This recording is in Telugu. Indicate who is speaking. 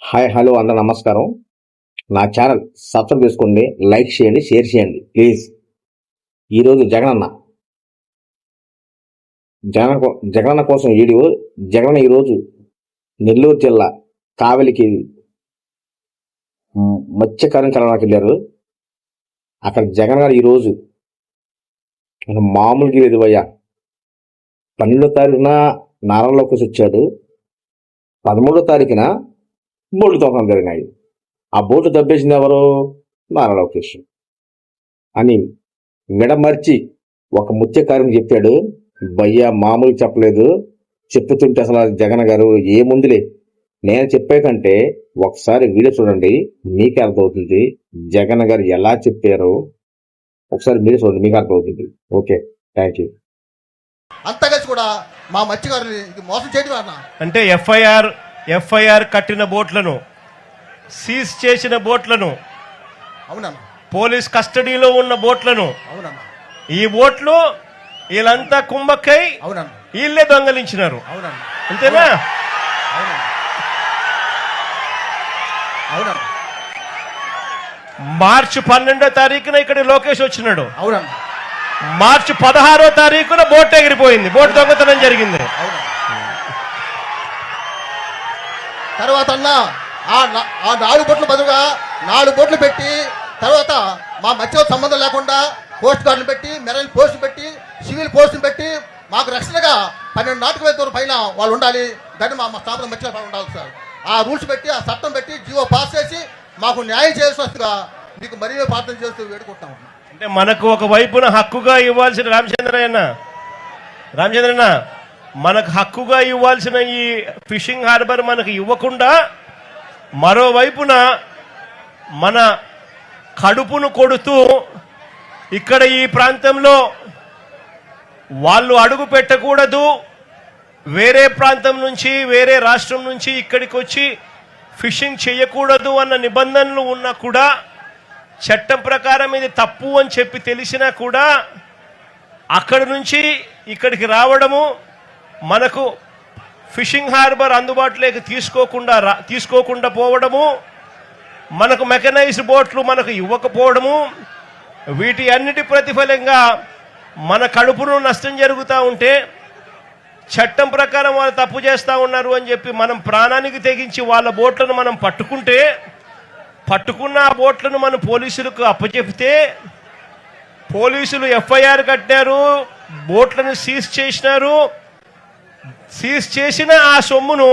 Speaker 1: హాయ్ హలో అందరూ నమస్కారం. నా ఛానల్ సబ్స్క్రైబ్ చేసుకోండి, లైక్ చేయండి, షేర్ చేయండి ప్లీజ్. ఈరోజు జగనన్న కోసం వీడియో. జగనన్న ఈరోజు నెల్లూరు జిల్లా కావలికి మత్స్యకార్యం చలనానికి వెళ్ళారు. అక్కడ జగన్ గారు ఈరోజు మామూలుగా లేదు భయ్యా. 12వ తారీఖున నారాయణలోకి వచ్చాడు, 13వ తారీఖున బోట్లు తవ్వడం జరిగినాయి. ఆ బోట్లు దబ్బేసింది ఎవరు? నారా లోకేష్ అని విడమర్చి ఒక ముత్యకార్యం చెప్పాడు. భయ్యా మామూలు చెప్పలేదు. చెప్పుతుంటే అసలు జగన్ గారు ఏముందిలే, నేను చెప్పే కంటే ఒకసారి వీడియో చూడండి, మీకే అర్థమవుతుంది జగన్ గారు ఎలా చెప్పారో. ఒకసారి మీరే చూడండి, మీకు అర్థమవుతుంది. Okay, thank you.
Speaker 2: అంతా కలిసి కూడా మా మత్స్యకారుని మోసం చేయడం
Speaker 3: అంటే ఎఫ్ఐఆర్ కట్టిన బోట్లను, సీజ్ చేసిన బోట్లను,
Speaker 2: అవునన్నా,
Speaker 3: పోలీస్ కస్టడీలో ఉన్న బోట్లను,
Speaker 2: అవునన్నా,
Speaker 3: ఈ బోట్లు వీళ్ళంతా కుంభక్కై
Speaker 2: అవునన్నా,
Speaker 3: వీళ్ళే దొంగలించినారు.
Speaker 2: అవునన్నా,
Speaker 3: అంతేనా?
Speaker 2: అవునన్నా.
Speaker 3: మార్చి 12వ తారీఖున ఇక్కడ లోకేష్ వచ్చినాడు.
Speaker 2: అవునన్నా,
Speaker 3: మార్చి 16వ తారీఖున బోట్ ఎగిరిపోయింది, బోట్ దొంగతనం జరిగింది.
Speaker 2: తర్వాత ఆ 4 బోట్లు బదులుగా 4 బోట్లు పెట్టి, తర్వాత మా మత్స్యతో సంబంధం లేకుండా పోస్ట్ గార్డులు పెట్టి, మెరైన్ పోస్టులు పెట్టి, సివిల్ పోస్టులు పెట్టి మాకు రక్షణగా 12 నాటికల దూరం పైన వాళ్ళు ఉండాలి. దాన్ని మా స్థాపన మత్స్యకారులు ఉండాలి సార్. ఆ రూల్స్ పెట్టి, ఆ చట్టం పెట్టి, జీవో పాస్ చేసి మాకు న్యాయం చేయాల్సిగా మీకు మరీ ప్రార్థన చేస్తూ వేడుకుంటాం.
Speaker 3: అంటే మనకు ఒక వైపున హక్కుగా ఇవ్వాల్సిన రామచంద్రన్న మనకు హక్కుగా ఇవ్వాల్సిన ఈ ఫిషింగ్ హార్బర్ మనకు ఇవ్వకుండా, మరోవైపున మన కడుపును కొడుతూ ఇక్కడ ఈ ప్రాంతంలో వాళ్ళు అడుగు పెట్టకూడదు, వేరే ప్రాంతం నుంచి, వేరే రాష్ట్రం నుంచి ఇక్కడికి వచ్చి ఫిషింగ్ చేయకూడదు అన్న నిబంధనలు ఉన్నా కూడా, చట్టం ప్రకారం ఇది తప్పు అని చెప్పి తెలిసినా కూడా అక్కడి నుంచి ఇక్కడికి రావడము, మనకు ఫిషింగ్ హార్బర్ అందుబాటులోకి తీసుకోకుండా పోవడము, మనకు మెకనైజ్డ్ బోట్లు మనకు ఇవ్వకపోవడము, వీటి అన్నిటి ప్రతిఫలంగా మన కడుపును నష్టం జరుగుతూ ఉంటే, చట్టం ప్రకారం వాళ్ళు తప్పు చేస్తూ ఉన్నారు అని చెప్పి మనం ప్రాణానికి తెగించి వాళ్ళ బోట్లను మనం పట్టుకున్న ఆ బోట్లను మనం పోలీసులకు అప్పచెప్తే, పోలీసులు ఎఫ్ఐఆర్ కట్టినారు, బోట్లను సీజ్ చేసినారు. సీజ్ చేసిన ఆ సొమ్మును